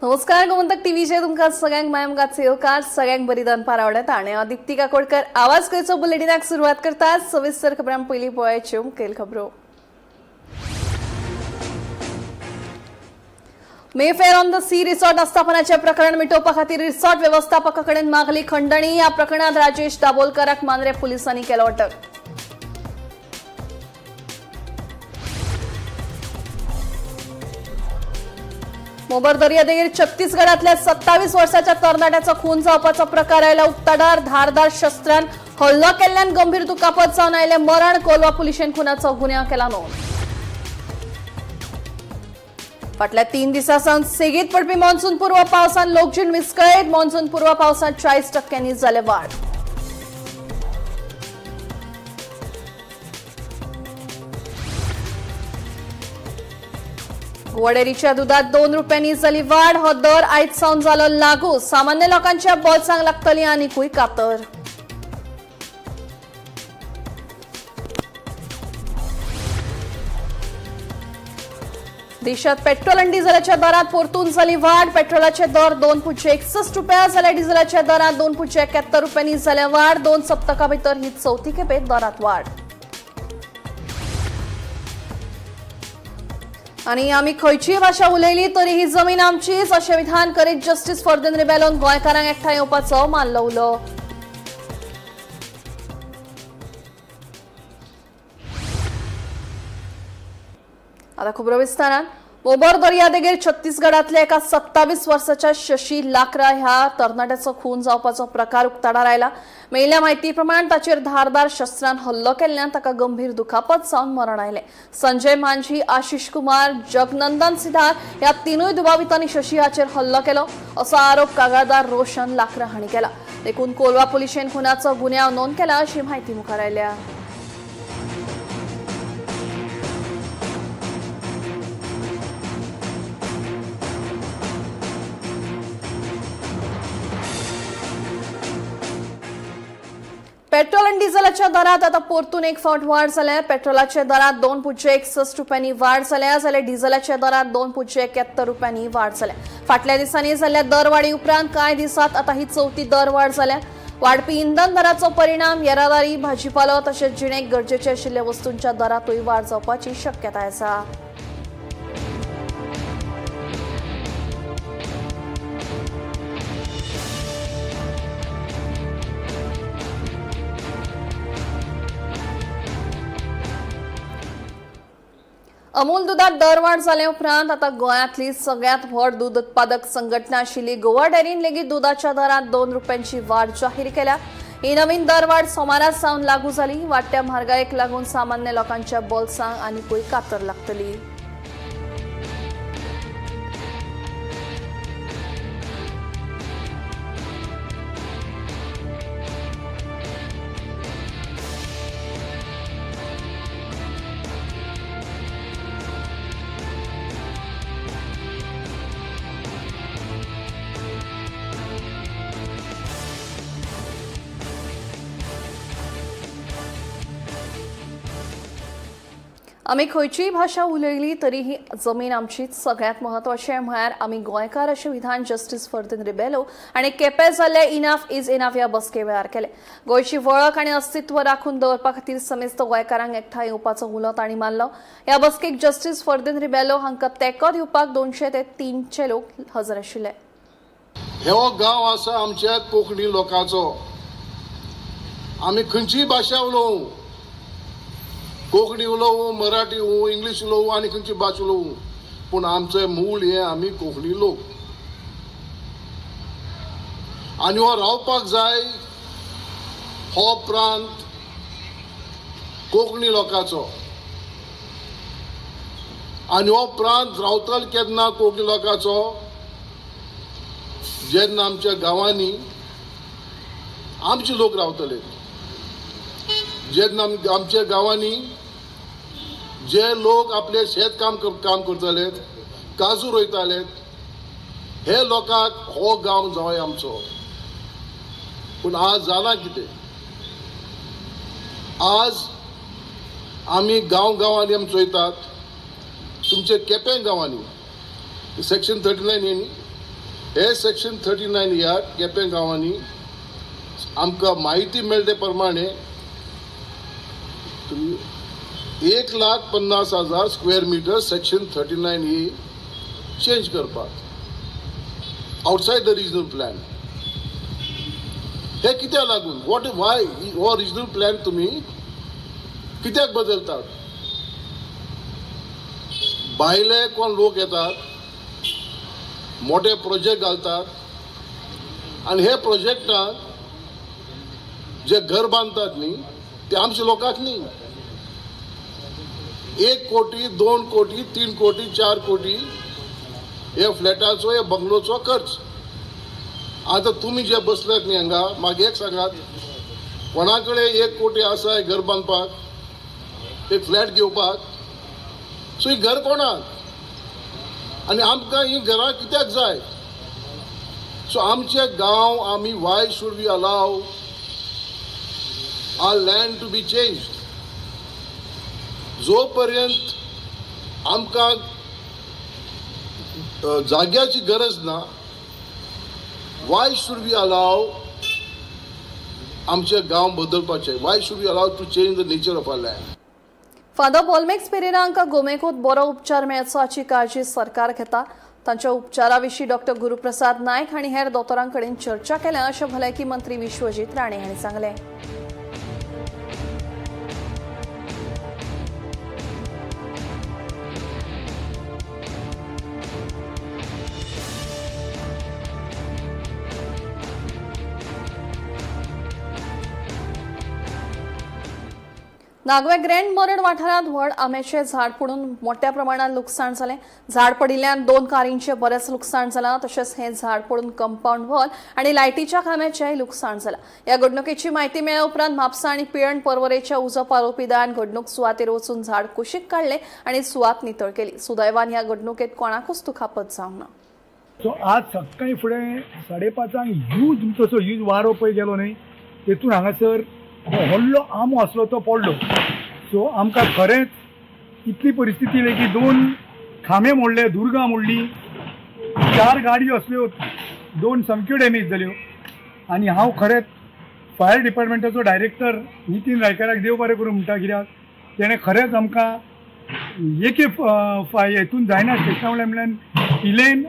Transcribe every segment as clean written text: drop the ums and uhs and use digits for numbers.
नमस्कार गोमंतक टीव्हीचे तुमका सगळ्यांक मायमगाचे येवकार सगळ्यांक बरी दनपार आवडत आणि दीप्ती काकोडकर आवाज करचो बुलेटिनाक सुरुवात करतात सविस्तर खबरां पयली पळोवयाच्यो मुखेल खबरो। मेफेअर ऑन द सी रिसॉर्ट आस्थापनाचे प्रकरण मिटोवपा खातीर रिसॉर्ट व्यवस्थापका कडेन मागली खंडणी। ह्या प्रकरणात राजेश दाबोलकराक मांद्रे पुलिसांनी केलो अटक। मोबर दर्यादेगेर छत्तीसगडातल्या 27 वर्षाच्या तरणाट्याचा खून जावपाचो प्रकार आयला उक्ताडार। धारदार शस्त्रान हल्लो केल्ल्यान गंभीर दुखापत जावन आयले मरण। कोलवा पुलिशेन खुनाचो गुन्यांव केला नोंद। फाटल्या 3 दिसांसावन सेगीत पडपी मॉन्सून पूर्व पावसान लोकजीण विस्कळीत। मॉन्सून पूर्व पावसांत 40% जाले वाड। वडेरीच्या दुधात 2 रुपयांनी जाली वाड। हो दर आयज सावन जालो लागू। सामान्य लोकांच्या बोल्सांक लागतली आनीकूय कातर। देशात पेट्रोल आणि डिझेलाच्या दरात परतून जाली वाड। पेट्रोलाचे दर 2.61 रुपया जाल्यार डिझेलाच्या दरात 2.71 रुपयांनी जाल्या वाड। 2 सप्तका भितर ही चौथी खेपे दरात वाड। आणि आम्ही खंयचीय भाषा उलयली तरी ही जमीन आमचीच अशें विधान करीत जस्टिस फर्देंद्र रिबेलोन गोंयकारांक एकठांय येवपाचो मान लावलो। आता खबरो विस्तारान। मोबर दर्यादेगेर छत्तीसगडातल्या एका 27 वर्षाच्या शशी लाकरा ह्या तरणाट्याचो खून जावपाचो प्रकार उक्ताडार आयला। मेळिल्ल्या म्हायती प्रमाण ताचेर धारदार शस्त्रान हल्लो केल्ल्यान ताका गंभीर दुखापत जावन मरण आयले। संजय मांझी, आशिष कुमार, जगनंदन सिद्धार ह्या तिनूय दुबावितांनी शशी हाचेर हल्लो केलो असो आरोप कागाळदार रोशन लाकरा हांणी केला। देखून कोलवा पुलिशेन खुनाचो गुन्यांव नोंद केला अशी म्हायती मुखार आयल्या। पेट्रोल आणि डिझेलाच्या दरात आता परतून एक फावट वाढ जाल्या। पेट्रोलाच्या दरात 2.61 रुपयांनी वाढ जाल्या जाल्यार डिझेलाच्या दरात 2.71 रुपयांनी वाढ जाल्या। फाटल्या दिसांनी जाल्ल्या दरवाडी उपरांत कांय दिसांत आता ही चौथी दरवाड जाल्या। वाडपी इंधन दराचो परिणाम येरादारी, भाजीपालो तशेंच जिणेक गरजेचे आशिल्ल्या वस्तूंच्या दरातूय वाड जावपाची शक्यताय आसा। अमूल दुधात दरवाड जाले उपरांत आता गोंयांतली सगळ्यात व्हड दूध उत्पादक संघटना आशिल्ली गोवा डेअरीन लेगीत दुधाच्या दरात 2 रुपयांची वाड जाहीर केल्या। ही नवीन दरवाड सोमाराच सावन लागू जाली। वाडट्या म्हारगायेक लागून सामान्य लोकांच्या बोल्सांक आनीकूय कातर लागतली। आम्ही खंयचीय भाषा उलयली तरी ही जमीन आमचीच। सगळ्यात महत्वाचें म्हळ्यार आम्ही गोंयकार अशें विधान जस्टिस फर्देंद्र रिबेलो हांणी केपें जाल्ल्या इनाफ इज इनाफ ह्या बसके वेळार केलें। गोंयची वळख आनी अस्तित्व राखून दवरपा खातीर समेस्त गोंयकारांक एकठांय येवपाचो उलो तांणी मारलो। ह्या बसकेक जस्टिस फर्देंद्र रिबेलो हांकां तेंको दिवपाक 200 ते 300 लोक हजर आशिल्ले। हो गांव आसा आमच्या कोंकणी लोकांचो। आमी खंयचीय भाशा उलोवं, कोंकणी उलोवं, मराठी उलोवं, इंग्लीश उलोवं आनी खंयची भास उलोवं, पूण आमचें मूळ हें आमी कोंकणी लोक। आनी हो रावपाक जाय हो प्रांत कोंकणी लोकांचो। आनी हो प्रांत रावतलो केन्ना कोंकणी लोकांचो जेन्ना आमच्या गांवांनी आमचे लोक रावतले, जेन्ना आमच्या गांवांनी जे लोक आपले शेतकाम करताले, काजू रोयताले, हे लोकांक हो गांव जावंय आमचो। पूण आज जालां कितें? आज आमी गांवांनी आमी चोयतात तुमचे केपें गांवांनी सेक्शन 39 न्ही हे सेक्शन 39 ह्या केपें गांवांनी आमकां माहिती मेळटे प्रमाणे 1,50,000 स्क्वेअर मिटर सेक्शन 39 ही चेंज करपाक आउटसाइड द रिजनल प्लॅन. हे कित्याक लागून वाय हो रिजनल प्लॅन तुम्ही कित्याक बदलतात? भायले कोण लोक येतात, मोठे प्रोजेक्ट घालतात आणि हे प्रोजेक्टात जे घर बांधतात न्ही ते आमच्या लोकांक न्ही. 1 कोटी 2 कोटी 3 कोटी 4 कोटी हे फ्लॅटाचो हे बंगलोचो खर्च. आता तुम्ही जे बसल्यात न्ही हांगा, म्हाका एक सांगात, कोणाकडे 1 कोटी आसा घर बांदपाक, एक फ्लॅट घेवपाक? सो ही घर कोणाक? आणि आमकां ही घरां कित्याक जाय? सो आमचे गांव आमी why should we allow our land to be changed? जो पर्यंत आमकां जाग्याची गरज ना, वाय शूड वी अलाव आमचे गांव बदलपाचे? Why should we allow to change the nature of our land? Father पॉल्मेक्स पेरेरा हांकां गोमेकोत बरो उपचार मेळचो हाची काळजी सरकार घेता. तांच्या उपचाराविशीं डॉक्टर गुरुप्रसाद नायक हांणी हेर दोतोरांकडेन चर्चा केल्या अशें भलायकी मंत्री विश्वजीत राणे हांणी सांगलें. नागवे ग्रँड मरण वाठारांत व्हड आंब्याचें झाड पडून मोठ्या प्रमाणात लुकसाण जालें. झाड पडिल्ल्यान 2 कारींचें बरेंच लुकसाण जालां. तशेंच हें झाड पडून कंपाऊंड वॉल आनी लायटीच्या खांब्याचेंय लुकसाण जालां. ह्या घडणुकेची म्हायती मेळ्ळे उपरांत म्हापसा आनी पिळण पर्वरेच्या उजो आरोपी दळान घडणूक सुवातेर वचून झाड कुशीक काडलें आनी सुवात नितळ केली. सुदैवान ह्या घडणुकेंत कोणाकूच दुखापत जावंक ना. सो आज सकाळी फुडें 5:30 ह्यूज तसो ह्यूज वारो पळय गेलो न्ही, तेतून हांगासर व्हडलो आंबो आसलो तो पडलो. सो आमकां खरेंच इतली परिस्थिती येयली की 2 खांबे मोडले, दुर्गा मोडली, 4 गाडयो असल्यो 2 सामक्यो डॅमेज जाल्यो. आनी हांव खरेंच फायर डिपार्टमेंटाचो डायरेक्टर नितीन रायकाराक देव बरें करूं म्हणटा, कित्याक तेणें खरेंच आमकां हेतून जायना स्टेशना म्हणल्यार पिलेन,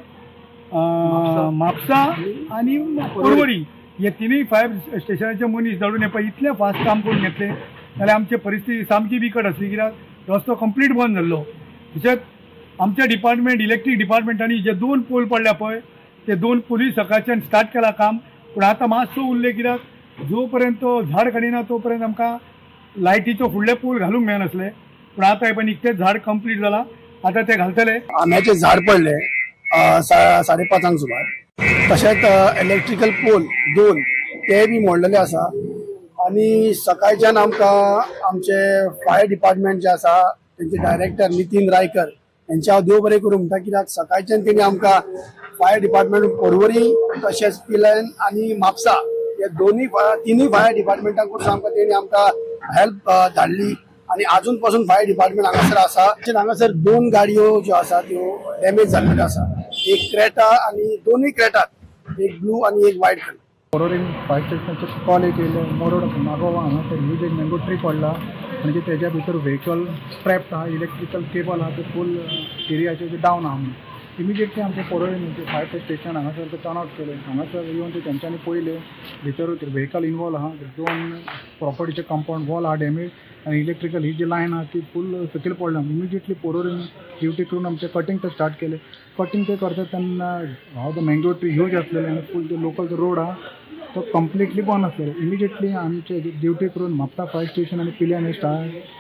म्हापसा आनी पर्वरी हे 3 फायर स्टेशनाचे मनीस धाडून येवपा इतलें फास्ट काम करून घेतलें जाल्यार आमची परिस्थिती सामकी बिकट आसली, कित्याक रस्तो कंप्लीट बंद जाल्लो. तशेंच आमच्या डिपार्टमेंट इलेक्ट्रीक डिपार्टमेंटांनी जे 2 पोल पडल्या पळय ते 2 पोली सकाळच्यान स्टार्ट केलां काम, पूण आतां मातसो उरलें, कित्याक जो पर्यंत तो झाड काडिना तो पर्यंत आमकां लायटीचो फुडले पोल घालूंक मेळनासले. पूण आतां हे निकतेंच झाड कंप्लीट जालां, आतां ते घालतले. आंब्याचें झाड पडलें 5:30 सुमार. तशेंच इलेक्ट्रिकल पोल 2 ते बी मोडलेले आसा. आनी सकाळच्यान आमकां आमचे फायर डिपार्टमेंट जे आसा तेंचे डायरेक्टर नितीन रायकर यांचे हांव देव बरें करूं म्हणटा, कित्याक सकाळच्यान तेणी आमकां फायर डिपार्टमेंट पर्वरी तशेंच पिलन आनी म्हापसा हे 3 फायर डिपार्टमेंटाक कडसून आमकां तेणी आमकां हेल्प धाडली. आनी आजून पासून फायर डिपार्टमेंट हांगासर आसा. हांगासर 2 गाडयो ज्यो आसा त्यो डॅमेज जाल्ल्यो आसा. एक क्रेटा आनी 2 क्रेटात, एक ब्लू आनी एक व्हायट कलर. पर्वरी फायर स्टेशनाचे कॉल येयले, मोरोड मागोवा हांगा ह्यूज एक मँगो ट्री पडला म्हणजे तेज्या भितर व्हेकल ट्रॅप्ड आहा, इलेक्ट्रिकल केबल आहा ते फूल एरियाचे डावन आहा. इमिजिएटली आमचे पर्वरी फायर स्टेशन हांगासर ते टर्न आउट केले. हांगासर येवन ते तेंच्यांनी पळयले भितर व्हेकल इनवॉल्व आहा, 2 प्रॉपर्टीचे कंपाऊंड वॉल आहा डॅमेज आनी इलेक्ट्रिकल ही जी लायन आहा ती फूल सकयल पडला. इमिजिएटली पर्वरीन ड्युटी करून आमचे कटींग ते स्टार्ट केले. कटींग ते करता तेन्ना हांव द मँगो ट्री ह्यूज आसलेले आनी फूल जो लोकल जो रोड आहा तो कंप्लिटली बंद आसलेलो. इमिजिएटली आमचे ड्युटी करून म्हापसा फायर स्टेशन आनी पिल्यान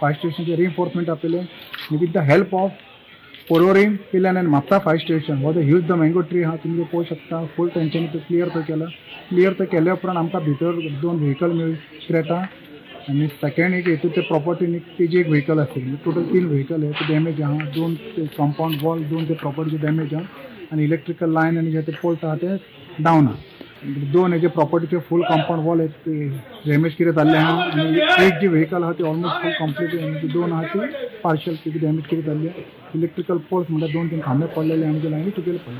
फायर स्टेशनचे रिइन्फोर्समेंट आपले with the help of Porvorim, Pilerne आनी म्हापसा फायर स्टेशन हो the huge the mango tree आहा तुमी पळोवं शकता. फूल तेंच्यांनी तो क्लियर तो केला. क्लियर तो केल्या उपरांत आमकां भितर 2 व्हेकल मेळ्ळी, क्रेटा आनी सेकेंड एक हेतून ते प्रॉपर्टीन तेजी एक व्हेकल आसली. टोटल 3 व्हेकल आहे ते डॅमेज आहा. 2 ते कंपाऊंड वॉल, 2 ते प्रॉपर्टीचे डॅमेज आहा आनी इलेक्ट्रिकल लायन आनी जे ते पोल्स आहा ते डावन आहा. 2 हेजे प्रॉपर्टीचे फूल कंपाऊंड वॉल आहेत ते डॅमेज कितें जाल्ले आहा आनी एक जी व्हेकल आहा ती ऑलमोस्ट फूल कंप्लीट आनी 2 आहा ती पार्शियल कितें डॅमेज कितें जाल्ली. इलेक्ट्रिकल पोल्स म्हणल्यार 2-3 खांबे पडलेले आमचे लायनी तुगेले पडले.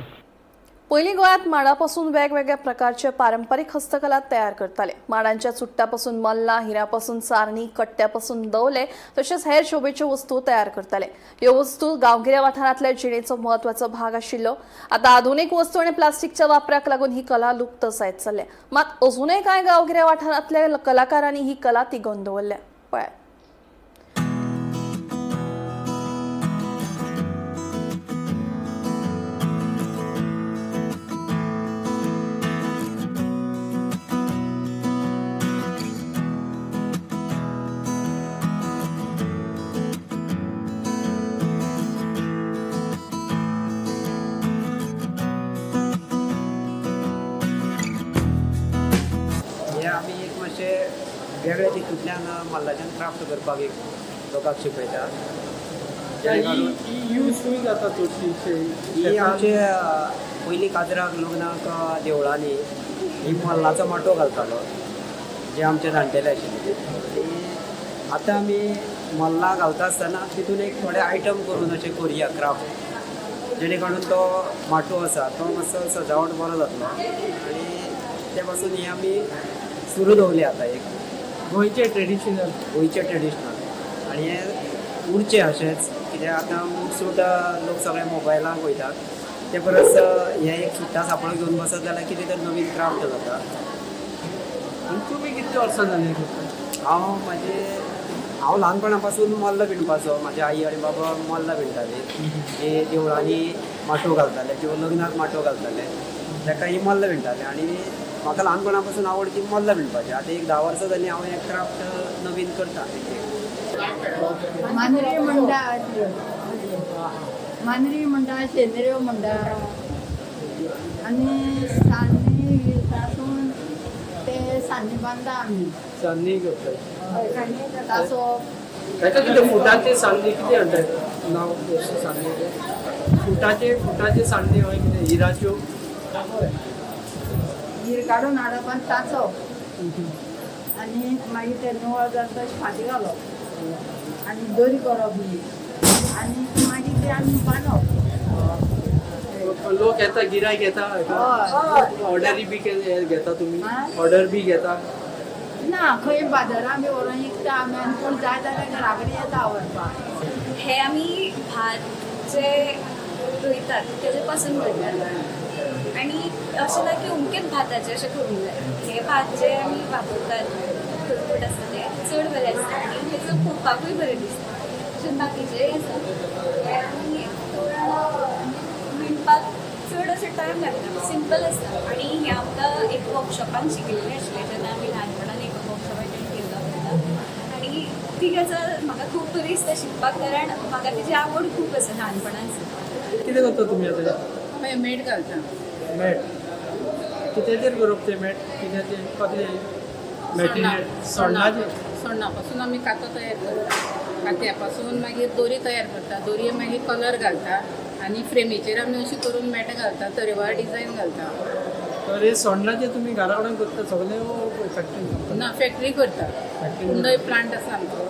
पहिली गोंयांत माडापासून वेगवेगळ्या प्रकारचे पारंपरिक हस्तकला तयार करताले. माडांच्या चुट्टापासून मल्लां, हिऱ्यापासून सारणी, कट्ट्यापासून दवले तशेंच हेर शोभेच्यो वस्तू तयार करताले. ह्यो वस्तू गांवगिऱ्या वाठारांतल्या जिणेचो म्हत्वाचो भाग आशिल्लो. आता आधुनीक वस्तू आनी प्लास्टिकच्या वापराक लागून ही कला लुप्त जायत चल्ल्या. मात अजूनय कांय गांवगिऱ्या वाठारांतल्या कलाकारांनी ही कला तिगोवन दवरल्या. पळय आमी एक मातशें वेगळ्या तितूंतल्यान मल्लाच्यान क्राफ्ट करपाक एक लोकांक शिकयता. यूज जाता ही आमचे पयलीं काजराक लग्नाक देवळांनी ही मल्लाचो माटो घालतालो जे आमचे जाणटेले आशिल्ले. आनी आतां आमी मल्लां घालता आसतना तितून एक थोडे आयटम करून अशें करुया क्राफ्ट, जेणे काडून तो माटो आसा तो मातसो सजावट बरो जातलो. आनी ते पासून ही आमी सुरू दवरली आतां एक गोंयचे ट्रेडिशनल आनी हे उरचे अशेंच, कित्याक आतां सूट लोक सगळे मोबायलाक वयतात. ते परस हे एक सुट्टा सापळो घेवन बसत जाल्यार कितें तर नवीन क्राफ्ट जाता. तुमी कितले वर्सां जाली? हांव ल्हानपणा पासून मल्ल विणपाचो. म्हाजे आई आनी बाबा मल्ल विणटाले. ते देवळांनी माटो घालताले किंवा लग्नाक माटो घालताले, ताका ही मल्ल विणटाले. आनी म्हाका ल्हानपणा पासून आवड ती मल्ल विणपाची. आतां एक 10 वर्सां जालीं हांव हें क्राफ्ट नवीन करता. मांद्री म्हणटा, शेंद्र्यो म्हणटा, आनी सान्नी तातून ते सान्नी बांदता आमी. सान्नी करता तासो ताका कितें फुटाचे सान्नी कितें म्हणटात नांव सान्नी? फुटाचे सान्नी हय कितें हिराच्यो हीर काडून हाडप ताचो आनी मागीर ते निवळ जाता तशें फाटीं घालप आनी दोरी करप ही आनी मागीर ते आमी बांदप. लोक येता, गिरायक येता, ऑर्डरी बी घेता तुमी? ऑर्डर बी घेता? ना, खंय बाजारां बी व्हरोन विकता आमी आनी कोण जाय जाल्यार घरा कडेन येता आवडपाक. हे आम्ही भात जे रोयतात तेजे पासून करतात. आणि अशें ना की उमकेच भाताचे अशें करूंक जाय. हे भात जे आमी वापरतात खतखत आसता ते चड बरें आसता आनी तेजो पळोवपाकूय बरें दिसता. अशें बाकीचे आसा आनी विणपाक चड अशें टायम लागना, सिंपल आसता. आनी हे आमकां एक वर्कशॉपान शिकयल्लें आशिल्लें जेन्ना आमी ल्हानपणान एक वर्कशॉप अटेंड केल्लो तेन्ना. आनी ती गजाल म्हाका खूब बरी दिसता शिकपाक, कारण म्हाका तेजी आवड खूब आसा ल्हानपणानसून. कितें करता तुमी आतां? हांव मेट घालता. मॅट कितेचेर करप ते मॅट? कित्याचे कसले मॅटिरियल? सोण्णाचे? सोण्णा पासून आमी कातो तयार करता. कात्या पासून मागीर दोरी तयार करता. दोरये मागीर कलर घालता आनी फ्रेमीचेर आमी अशी करून मॅट घालता, तरेवार डिजायन घालता. तर हे सोण्णाचे तुमी घरा कडेन करता सगळे फॅक्टरी? ना, फॅक्टरी करता. कुंदय प्लांट आसा आमचो,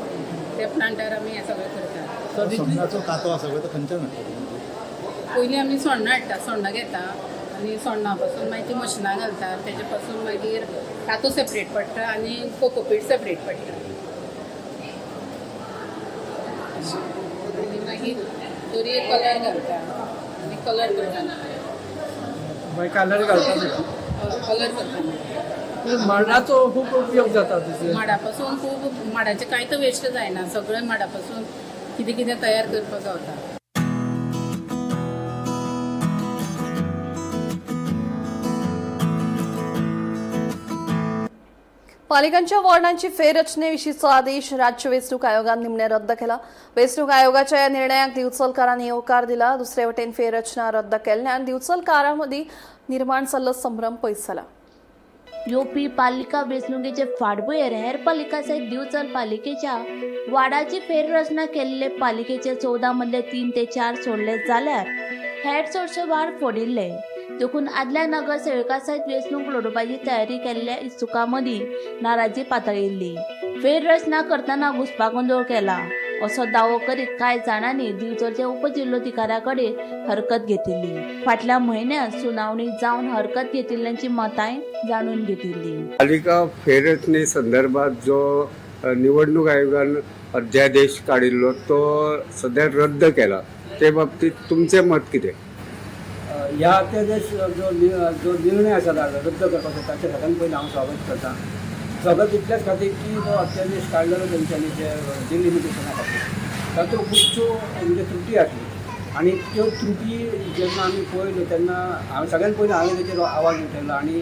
त्या प्लांटार आमी हें सगळें करता. सोण्णाचो कातो आसा पळय तो खंयच्यान हाडटा? पयलीं आमी सोण्णां हाडटा, सोण्णां घेता आनी सोण्णा पासून मागीर ती मशिनां घालता. तेजे पासून मागीर कातो सेपरेट पडटा आनी कोकोपीट सेपरेट पडटा. आनी मागीर दोरये कलर घालता आनी कलर करता. मागीर कलर घालता कलर करता. माडाचो खूब उपयोग जाता. माडा पासून खूब, माडाचें कांय तर वेस्ट जायना. सगळें माडा पासून कितें कितें तयार करपाक गावता. पालिकांच्या वॉर्डांची फेररचनेविशींचो आदेश राज्य वेंचणूक आयोगान निमणे रद्द केला. वेंचणूक आयोगाच्या ह्या निर्णयाक दिवचलकारांनी येवकार दिला. दुसरे वटेन फेररचना रद्द केल्ल्यान दिवचलकारां मदीं निर्माण जाल्लो संभ्रम पयस जाला. येवपी पालिका वेंचणुकेचे फाटभुंयेर हेर पालिका सयत दिवचल पालिकेच्या वार्डाची फेररचना केल्ले पालिकेचे 14 मदले 3 ते 4 सोडले जाल्यार हेर चडशे वार्ड फोडिल्ले. देखून आदल्या नगरसेवका सयत वेंचणूक लडोवपाची तयारी केल्ल्या इत्सुकां मदीं नाराजी पातळिल्ली. फेररचना करतना घुसपागोंदळ केला असो दावो करीत कांय जाणांनी दिवचलच्या उपजिल्लोधिकाऱ्याकडे हरकत घेतिल्ली. फाटल्या म्हयन्यात सुनावणी जावन हरकत घेतिल्ल्यांची मतांय जाणून घेतिल्ली. पालिका फेररचणे संदर्भात जो निवडणूक आयोगान अध्यादेश काडिल्लो तो सध्या रद्द केला. ते बाबतीत तुमचे मत कितें? ह्या अध्यादेश जो निर्णय आसा रद्द करपाचो ताचे सगळ्यान पयलीं हांव स्वागत करता. स्वागत इतल्याच खातीर की जो अध्यादेश काडलेलो तेंच्यांनी जे डिलिमिटेशना खातीर तातूंत खुबश्यो म्हणजे त्रुटी आसली आनी त्यो त्रुटी जेन्ना आमी पळयल्यो तेन्ना सगळ्यान पयलीं हांवें तेचेर आवाज उठयलो आनी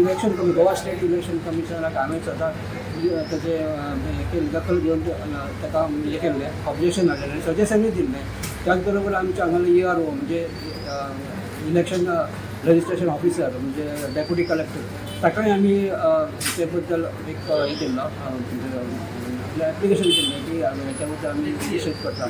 इलेक्शन गोवा स्टेट इलेक्शन कमिशनराक हांवें सदां तेचे दखल घेवन ताका हें केल्लें, ऑब्जेक्शन हाडलेलें, सजेशनूय दिल्लें. त्याच बरोबर आमचे हांगाले ERO म्हणजे इलेक्शन रजिस्ट्रेशन ऑफिसर म्हणजे डेप्युटी कलेक्टर ताकाय आमी ते बद्दल एक हें केल्लो, आपलें एप्लिकेशन केल्लें की हेच्या बद्दल आमी निशेध करता,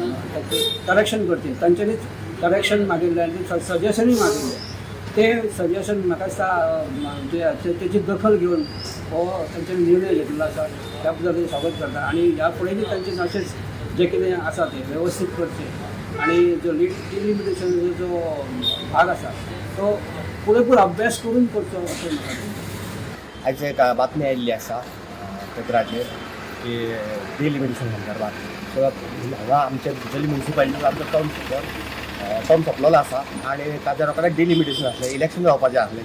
करेक्शन करचें. तांच्यांनीच करेक्शन मागिल्लें आनी सजेशनूय मागिल्लें. ते सजेशन म्हाका दिसता म्हणजे तेची दखल घेवन हो तांच्यांनी निर्णय घेतिल्लो आसा. त्या बद्दल स्वागत करता आनी ह्या फुडेंय तांचें अशेंच जें कितें आसा तें वेवस्थीत करचें आनी जो डिलिमिटेशनाचो जो भाग आसा तो पुरेपूर अभ्यास करून करचो अशें म्हाका दिसता. आयज एक बातमी आयिल्ली आसा पेपराचेर की डिलिमिटेशन संदर्भात. सो हांगा आमच्या दिवचली म्युनिसिपालिटीचो आमचो टर्म सोंपलेलो आसा आनी ताच्या रोखडेच डिलिमिटेशन आसलें, इलेक्शन जावपाचें आसलें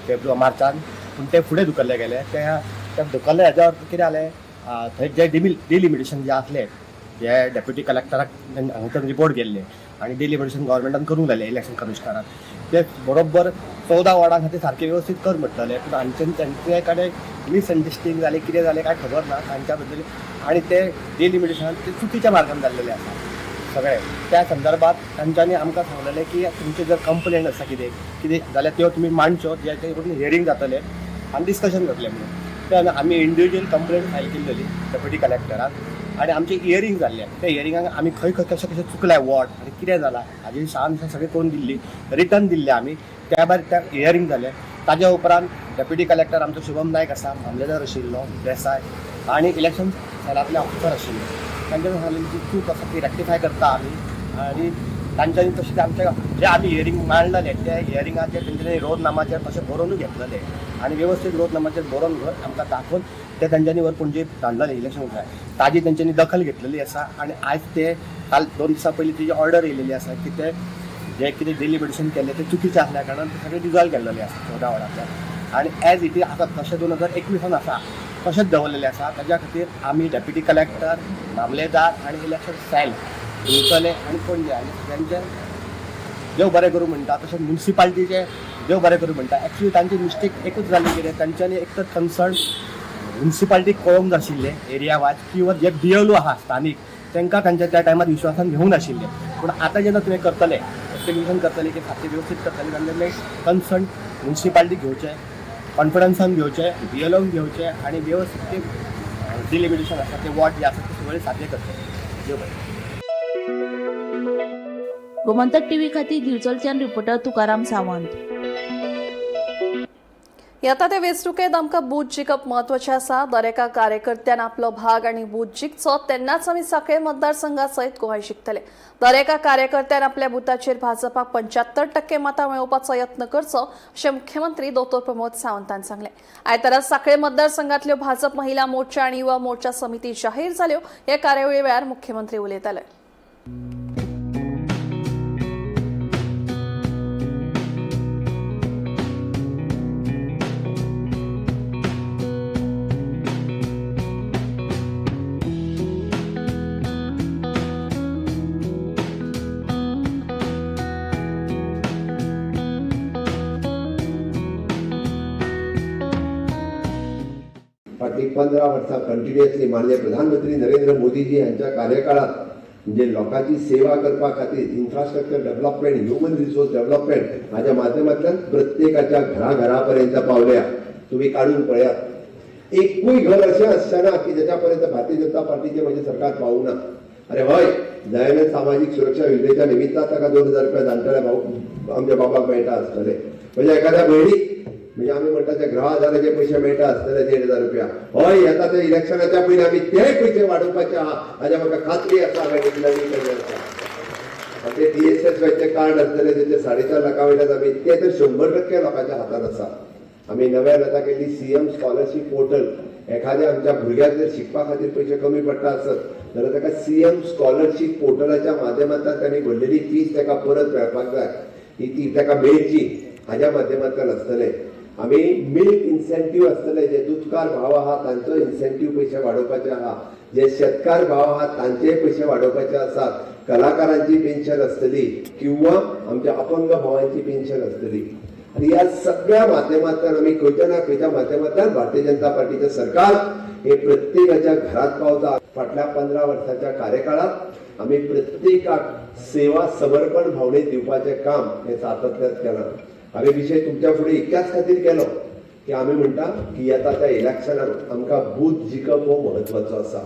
फेब्रुवारी मार्चान, पूण तें फुडें धुकल्ले गेले. त्या धुकल्ले हेज्या अर्थ कितें जालें, थंय जे डिलिमिटेशन जे आसलें जे डेप्युटी कलेक्टराक हांगा रिपोर्ट केल्ले आनी डिलिमिटेशन गव्हर्मेंटान करूंक लायलें इलेक्शन कमिशनराक, ते बरोबर 14 वॉर्डां खातीर सारकें वेवस्थीत कर म्हणटले. पूण तांचे कडेन मिसअंडरस्टँडिंग जालें, कितें जालें काय खबर ना तांच्या बद्दल आनी ते डिलिमिटेशन ते चुकीच्या मार्गान जाल्लेलें आसा सगळें. त्या संदर्भात तांच्यांनी आमकां सांगलेलें की तुमचे जर कंप्लेंट आसा कितें जाल्यार त्यो तुमी मांडच्यो, जेचे करून हियरींग जातलें आनी डिस्कशन जातलें म्हणून. तेन्ना आमी इंडिविज्युअल कंप्लेंट फायल केल्ली डेप्युटी कलेक्टराक आनी आमचें हियरींग जाल्लें. त्या हियरिंगाक आमी खंय कशें चुकलें वॉर्ड आनी कितें जालां हाजी शान सगळें करून दिल्ली, रिटर्न दिल्लें आमी. त्या भायर त्या हियरींग जालें. ताज्या उपरांत डेप्युटी कलेक्टर आमचो शुभम नायक आसा, मामलेदार आशिल्लो देसाय आनी इलेक्शन सेलांतले ऑफिसर आशिल्ले. तांच्यांनी सांगलें की चूक आसा ती रेक्टिफाय करता आमी आनी तांच्यांनी तशें आमच्या जे आमी हियरींग मांडलेले त्या हियरिंगाचेर तेंच्यांनी रोजनामाचेर तशें बरोवनूय घेतलेलें आनी वेवस्थीत रोजनामाचेर बरोवन आमकां दाखोवन ते तांच्यांनी वर पणजे धाडलेलें इलेक्शन जाय. ताजी तेंच्यांनी दखल घेतलेली आसा आनी आयज ते काल 2 दिसां पयलीं तेजी ऑर्डर येयलेली आसा की ते जे कितें डिलिमिटेशन केल्लें तें चुकीचें आसल्या कारणान ते सगळें डिजॉल्व केल्लेलें आसा 14 वॉर्डांतल्यान आनी एज इट इज आतां तशें 2021 आसा तशेंच दवरलेलें आसा. ताज्या खातीर आमी डेप्युटी कलेक्टर, मामलेदार आनी इलेक्शन सेल दिवचले आनी पणजे आनी सगळ्यांचें देव बरें करूं म्हणटा. तशेंच म्युनिसिपालिटीचे देव बरें करूं म्हणटा. एक्चुली तांची मिस्टेक एकूच जाली कितें, तांच्यांनी एक तर कन्सर्न म्युनिसिपालिटीक कळोवंक नाशिल्लें एरिया वायज किंवा जे BLO आहा स्थानीक तांकां तांच्या त्या टायमार विश्वासान घेवंक नाशिल्लें. पूण आतां जेन्ना तुवें करतले एस्टिमेशन करतले की खातें वेवस्थीत करतले तेन्ना कन्सर्न म्युनिसिपालिटी घेवचें, कॉन्फिडन्सान घेवचें, BLOक घेवचें आनी वेवस्थीत डिलिमिटेशन आसा ते वॉर्ड जे आसा ते सगळे सारके करचें. देव बरें. गोमंतक TV खातीर दिवचलच्यान रिपोर्टर तुकाराम सावंत. येता ते वेंचणुकेंत आमकां बूथ जिखप महत्वाचें आसा. दर एका कार्यकर्त्यान आपलो भाग आनी बूथ जिखचो तेन्नाच आमी सांखळे मतदारसंघा सयत गोंय जिखतले. दर एका कार्यकर्त्यान आपल्या बुथाचेर भाजपाक 75% मतां मेळोवपाचो यत्न करचो अशें मुख्यमंत्री दोतोर प्रमोद सावंतान सांगलें. आयतारा सांखळे मतदारसंघांतल्यो भाजप महिला मोर्चा आनी युवा मोर्चा समिती जाहीर जाल्यो. ह्या कार्यावळी वेळार मुख्यमंत्री उलयताले. फाटली 15 वर्सां कंटिन्युअसली माननीय प्रधानमंत्री नरेंद्र मोदीजी यांच्या कार्यकाळात म्हणजे लोकांची सेवा करपा खातीर infrastructure development, human resource development हाच्या माध्यमांतल्यान प्रत्येकाच्या घराघरापर्यंत पावल्या. तुम्ही काढून पळयात, एकूय घर अशें आसचेना की ज्याच्यापर्यंत भारतीय जनता पार्टीचे म्हणजे सरकार पावूं ना. अरे हय, दयानंद सामाजिक सुरक्षा योजनेच्या निमित्तान ताका 2000 रुपया जाणटेल्या भाऊ आमच्या बाबाक मेळटा आसतले. म्हणजे एखाद्या भयणीक म्हणजे आम्ही म्हणटा ते गृह आधाराचे पयशे मेळटा आसतले 1,500 रुपया. हय येता ते इलेक्शनाच्या पयलीं आमी ते पयशे वाडोवपाचे आहा हाज्या म्हाका खात्री आसा. हांवें नवीन केलें आसा ते DSS कार्ड आसतले तेचे 4.5 लाखा वयल्यान आमी ते तर 100% लोकांच्या हातान आसा. आमी नव्यान आतां केल्ली CM स्कॉलरशीप पोर्टल. एखाद्या आमच्या भुरग्याक जर शिकपा खातीर पयशे कमी पडटा आसत जाल्यार ताका CM स्कॉलरशीप पोर्टलाच्या माध्यमांतल्यान तांणी भरलेली फीस ताका परत मेळपाक जाय. ती ताका मेळची हाज्या माध्यमांतल्यान आसतले. आमी मिल्क इन्सेंटीव आसतले जे दुधकार भाव आहा तांचो इन्सेंटीव पयशे वाडोवपाचे आहा. जे शेतकार भाव आहा तांचे पयशे वाडोवपाचे आसात. कलाकारांची पेन्शन आसतली किंवा आमच्या अपंग भावांची पेन्शन आसतली. आणि या सगळ्या माध्यमांतल्यान आमी खंयच्या ना खंयच्या माध्यमांतल्यान भारतीय जनता पार्टीचे सरकार हे प्रत्येकाच्या घरात पावता. फाटल्या 15 वर्साच्या कार्यकाळात आमी प्रत्येकाक सेवा समर्पण भावनेत दिवपाचें काम हे सातत्यान केलां. हांवें विशय तुमच्या फुडें इतक्याच खातीर केलो की आमी म्हणटा की येता त्या इलेक्शनाक आमकां बूथ जिखप हो म्हत्वाचो आसा.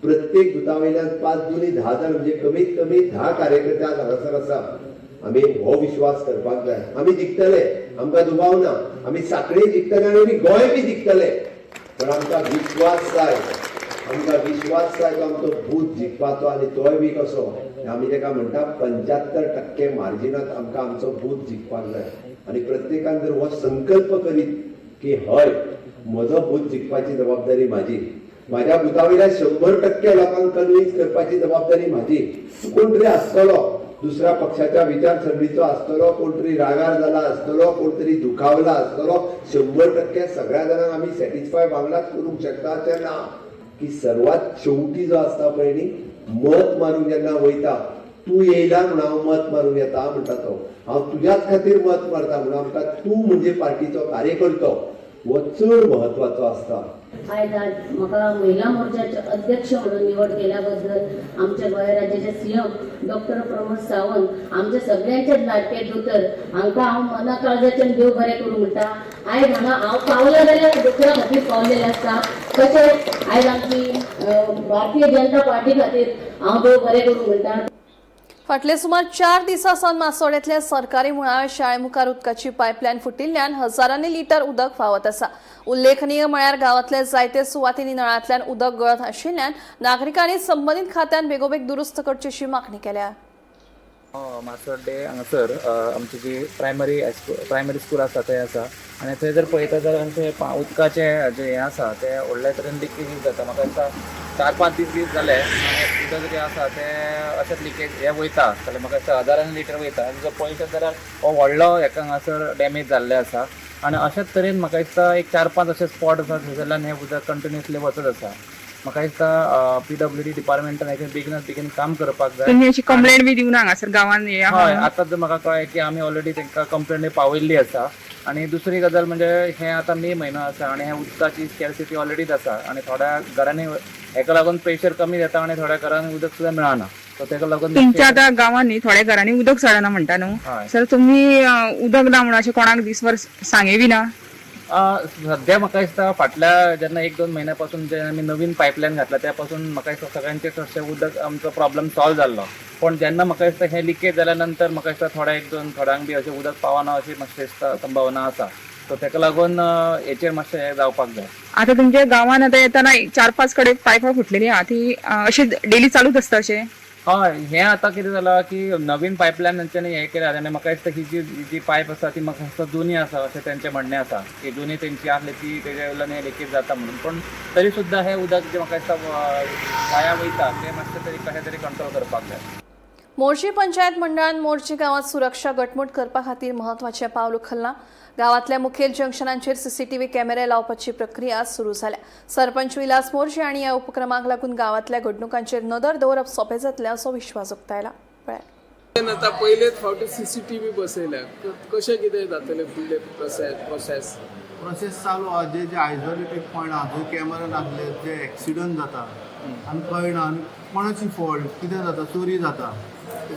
प्रत्येक बुथा वयल्यान 5 दुनी 10 जण म्हणजे कमीत कमी 10 कार्यकर्ते हांगासर आसा. आमी हो विश्वास करपाक जाय. आमी जिखतले, आमकां दुबाव ना. आमी साखळी जिखतले आनी आमी गोंय बी जिखतले. पण आमकां विश्वास जाय. आमकां विश्वास जाय तो आमचो बूथ जिखपाचो आनी तोय बी कसो. आमी ताका म्हणटा 75% मार्जिनात आमकां आमचो बूथ जिखपाक जाय. आनी प्रत्येकान जर हो संकल्प करीत की हय म्हजो बूथ जिखपाची जबाबदारी म्हाजी. माझ्या बुथा वयल्यान 100% लोकांक कन्विन्स करपाची जबाबदारी म्हाजी. कोण तरी आसतलो दुसऱ्या पक्षाच्या विचारसरणीचो आसतलो, कोण तरी रागार जाला आसतलो, कोण तरी दुखावला आसतलो. 100% सगळ्या जाणांक आमी सॅटिस्फाय बांगलाच करूंक शकता अशें ना. की सर्वात शेवटी जो आसता पळय न्ही मत मारूंक जेन्ना वयता तूं येयला म्हणून हांव मत मारूंक येता म्हणटा तो. हांव तुज्याच खातीर मत मारता म्हणून आमकां तूं म्हणजे पार्टीचो कार्यकर्तो हो चड म्हत्वाचो आसता. आयज म्हाका महिला मोर्चाचे अध्यक्ष म्हणून निवड केल्याबद्दल आमच्या गोंय राज्याचे CM डॉक्टर प्रमोद सावंत आमच्या सगळ्यांचेच लाडके दोतोर हांकां हांव मना काळजाच्यान देव बरें करूं म्हणटा. आयज हांगा हांव पावलें जाल्यार दुसऱ्या खातीर पावलेलें आसता. तशेंच आयज आमची भारतीय जनता पार्टी खातीर हांव देव बरें करूं म्हणटा. फाटले सुमार 4 दिसांसावन मासोड्यातल्या सरकारी मुळाव्या शाळेमुखार उदकाची पायपलायन फुटिल्ल्यान हजारांनी लिटर उदक व्हांवत आसा. उल्लेखनीय म्हळ्यार गांवांतल्या जायते सुवातींनी नळांतल्यान उदक गळत आशिल्ल्यान नागरिकांनी संबंदीत खात्यान बेगोबेग दुरुस्त करची अशी मागणी केल्या. मासोड्डे हांगासर आमची जी प्रायमरी स्कूल आसा तें आसा आनी थंय जर पळयता जाल्यार आमचे उदकाचे जे हें आसा तें व्हडल्या तरेन लिकेज जाता. म्हाका दिसता 4-5 दीस जाले उदक जे आसा तें अशेंच लिकेज हें वयता जाल्यार म्हाका दिसता हजारांनी लिटर वयता. आनी जर पळयत जाल्यार हो व्हडलो हेका हांगासर डॅमेज जाल्ले आसा. आनी अशेंच तरेन म्हाका दिसता एक 4-5 अशे स्पॉट आसा थंयसरल्यान हें उदक कंटिन्युअसली वचत आसा. म्हाका दिसता PWD डिपार्टमेंटान हेचेर बेगीन काम करपाक जाय. तुमी अशी कंप्लेंट बी दिवना हांगासर गांवांन? हय आतां जर म्हाका कळ्ळें की आमी ऑलरेडी तांकां कंप्लेंट पावयल्ली आसा. आनी दुसरी गजाल म्हणजे हें आतां मे म्हयनो आसा आनी हें उदकाची स्कॅरसिटी ऑलरेडीच आसा आनी थोड्या घरांनी हेका लागून प्रेशर कमी जाता आनी थोड्या घरांनी उदक सुद्दां मेळना. सो तेका लागून तुमच्या आतां गांवांनी थोड्या घरांनी उदक चडना म्हणटा न्हू. सर तुमी उदक ना म्हणून अशें कोणाक दिसभर सांगे बी ना? सध्या म्हाका दिसता फाटल्या जेन्ना 1-2 म्हयन्या पासून जे आमी नवीन पायपलायन घातला त्या पासून म्हाका दिसता सगळ्यांचेच अशें उदक आमचो प्रॉब्लम सॉल्व जाल्लो. पण जेन्ना म्हाका दिसता हें लिकेज जाल्या नंतर म्हाका दिसता थोड्यांक बी अशें उदक पावना अशी मातशी दिसता संभावना आसा. सो तेका लागून हेचेर मातशें हें जावपाक जाय. आतां तुमच्या गांवांत आतां येताना 4-5 कडेन पायपां फुटलेली आहा ती अशी डेली चालूच आसता अशें? हय हें आतां कितें जालां की नवीन पायपलायन तेंच्यांनी हें केल्या आनी म्हाका दिसता ही जी पायप आसा ती म्हाका दिसता जुनी आसा अशें तेंचें म्हणणें आसा की जुनी तेंची आसली ती तेज्या वयल्यान हें लिकेज जाता म्हणून. पण तरी सुद्दां हें उदक जें म्हाका दिसता वाया वयता तें मातशें तरी कशें तरी कंट्रोल करपाक जाय. मोर्शी पंचायत मंडळान मोर्शी गांवांत सुरक्षा घटमूट करपा खातीर म्हत्वाचें पावल उखल्लां. गांवांतल्या मुखेल जंक्शनांचेर CCTV कॅमेरे लावपाची प्रक्रिया सुरू जाल्या. सरपंच विलास मोर्शी हांणी ह्या उपक्रमाक लागून गांवांतल्या घडणुकांचेर नदर दवरप सोंपें जातलें असो विश्वास उक्तायला. आतां पयलेच फावटी CCTV बसयल्या कशें कितें जातलें फुडले प्रोसेस चालू आहा. जे आयसोलेटेड पॉयंट आहा थंय कॅमेरा नासले जे एक्सिडंट जाता आनी कळना आनी कोणाची फॉल्ट कितें जाता चोरी जाता.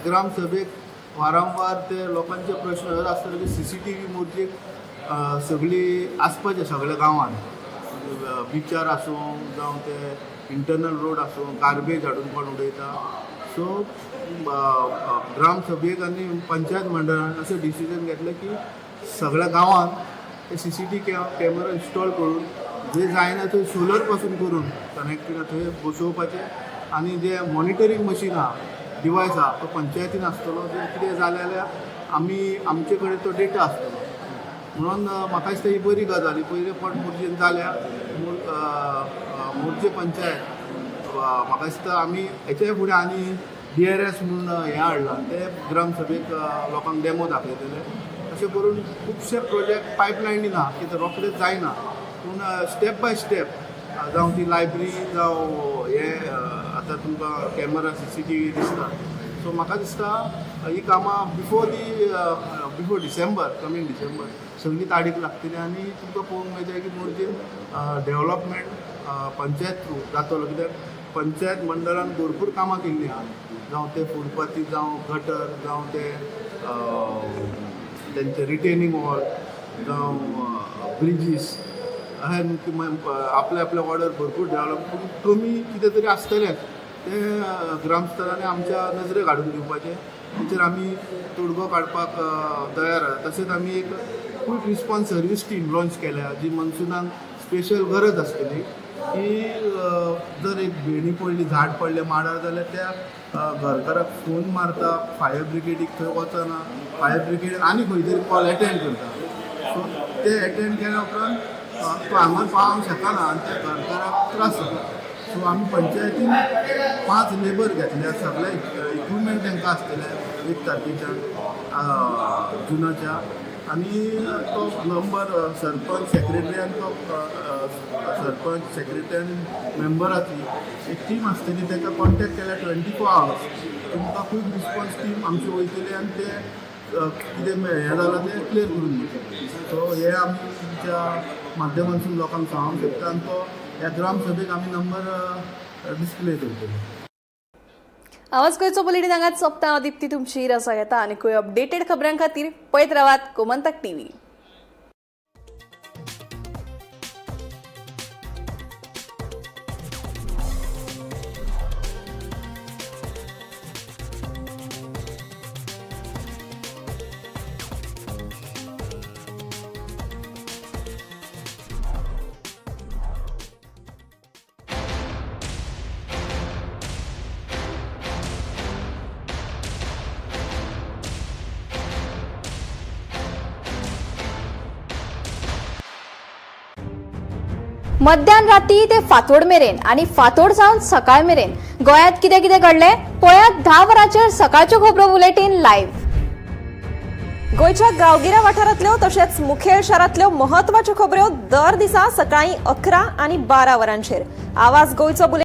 ग्रामसभेक वारंवार ते लोकांचे प्रश्न आसतले की CCTV मोर्चेक सगळी आसपाचें सगळ्या गांवांत बिचार आसूं जावं ते इंटरनल रोड आसूं गार्बेज हाडून कोण उडयता. सो ग्रामसभेक आनी पंचायत मंडळान अशें डिसिजन घेतलें की सगळ्या गांवांत ते CCTV कॅमेरा इन्स्टॉल करून जे जायना थंय सोलर पासून करून कनेक्टेड थंय बसोवपाचे आनी जे मॉनिटरींग मशीन आहा डिवायस आहा तो पंचायतीन आसतलो जर कितें जालें जाल्यार आमी आमचे कडेन तो डेटा आसतलो म्हणून म्हाका दिसता ही बरी गजाल ही पयले फावट मुर्जेन जाल्या मुर्जे पंचायत म्हाका दिसता आमी हेच्या फुडें आनी DRS म्हणून हें हाडलां ते ग्रामसभेक लोकांक डेमो दाखयतले अशें करून खुबशे प्रोजेक्ट पायपलायनीन आहा की ते रोखडेच जायना पूण स्टेप बाय स्टेप जावं ती लायब्ररी जावं हे आतां तुमकां कॅमेरा CCTV दिसता सो म्हाका दिसता ही कामां बिफोर डिसेंबर कमींग डिसेंबर सगळी तारीख लागतली आनी तुमकां पळोवंक मेळटलें की मुर्जेन डेवलपमेंट पंचायत थ्रू जातलो कित्याक पंचायत मंडळान भरपूर कामां केल्लीं आहा जावं ते फुटपाथी जावं गटर जावं ते तेंचे रिटेनिंग वॉल जावं ब्रिजीस आपले ऑर्डर भरपूर डेवलप पूण कमी कितें तरी आसतलेंच ते ग्रामस्तरांनी आमच्या नजरेक हाडून दिवपाचें तेचेर आमी तोडगो काडपाक तयार आसा तशेंच आमी एक quick response service team launch केल्या जी मनसुनाक स्पेशल गरज आसतली की जर एक भेणी पडली झाड पडलें माडार जाल्यार त्या घरकाराक फोन मारता फायर ब्रिगेडीक थंय वचना फायर ब्रिगेड आनी खंय तरी कॉल एटेंड करता सो ते एटेंड केल्या उपरांत तो हांगा पावंक शकना आनी त्या घरकाराक त्रास जाता सो आमी पंचायतीन 5 लेबर घेतले सगळे इक्विपमेंट तांकां आसतले 1 तारखेच्यान जुनाच्या आनी तो प्लंबर सरपंच सेक्रेटरी आनी तो सरपंच सेक्रेटरी आनी मेंबराची एक टीम आसतली ताका कॉन्टेक्ट केल्यार 24 hours तुमकां क्वीक रिस्पॉन्स टीम आमची वयतली आनी ते कितें हें जालां तें क्लियर करून दितले सो हे आमी तुमच्या माध्यमांतून लोकांक सांगूंक शकता आनी तो ह्या ग्रामसभेक आमी नंबर डिस्प्ले करतले आवाज गोंयचो बुलेटीन हांगाच सोंपता हांव दिप्ती तुमची रजा घेता आनी खंय अपडेटेड खबरां खातीर पळयत रावात गोमंतक TV. मध्यान राती ते फातोड मेरेन आणि फातोड सावन सकाळ मेरेन गोंयांत कितें कितें घडलें पळयात 10 वरांचेर सकाळच्यो खबरो बुलेटीन लायव्ह. गोंयच्या गांवगिऱ्या वाठारांतल्यो तशेंच मुखेल शारांतल्यो महत्वाच्यो खबरो दर दिसा सकाळीं 11 आनी 12 वरांचेर आवाज गोंयचो